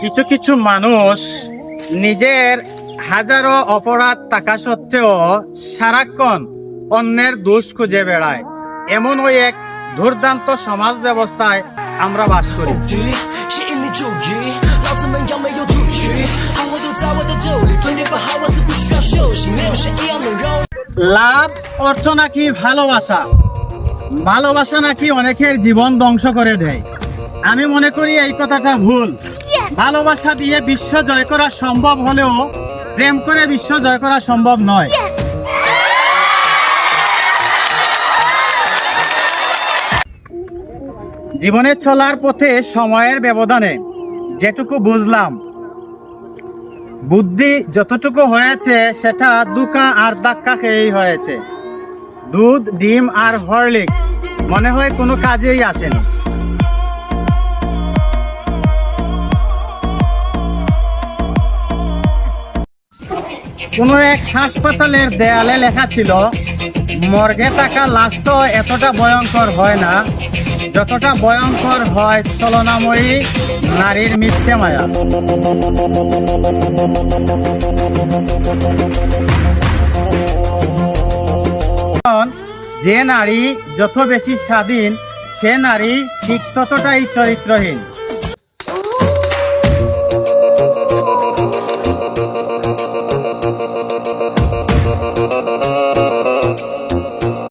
কিছু কিছু মানুষ নিজের হাজারো অপরাধ থাকা সত্ত্বেও সারাক্ষণ অন্যের দোষ খুঁজে বেড়ায়। এমন ওই এক দুর্দান্ত সমাজ ব্যবস্থায় আমরা বাস করি। লাভ অর্থ নাকি ভালোবাসা, ভালোবাসা নাকি অনেকের জীবন ধ্বংস করে দেয়। আমি মনে করি এই কথাটা ভুল। ভালোবাসা দিয়ে বিশ্ব জয় করা সম্ভব হলেও প্রেম করে বিশ্ব জয় করা সম্ভব নয়। জীবনে চলার পথে সময়ের ব্যবধানে যেটুকু বুঝলাম, বুদ্ধি যতটুকু হয়েছে সেটা দুকা আর ধাক্কা খেয়েই হয়েছে। দুধ, ডিম আর হরলিক্স মনে হয় কোনো কাজেই আসেনি। কোনো এক হাসপাতালের দেয়ালে লেখা ছিল, মর্গে থাকা লাশ তো এতটা ভয়ঙ্কর হয় না যতটা ভয়ঙ্কর হয় ছলনাময়ী নারীর মিথ্যে মায়া। যে নারী যত বেশি স্বাধীন, সে নারী ঠিক ততটাই চরিত্রহীন।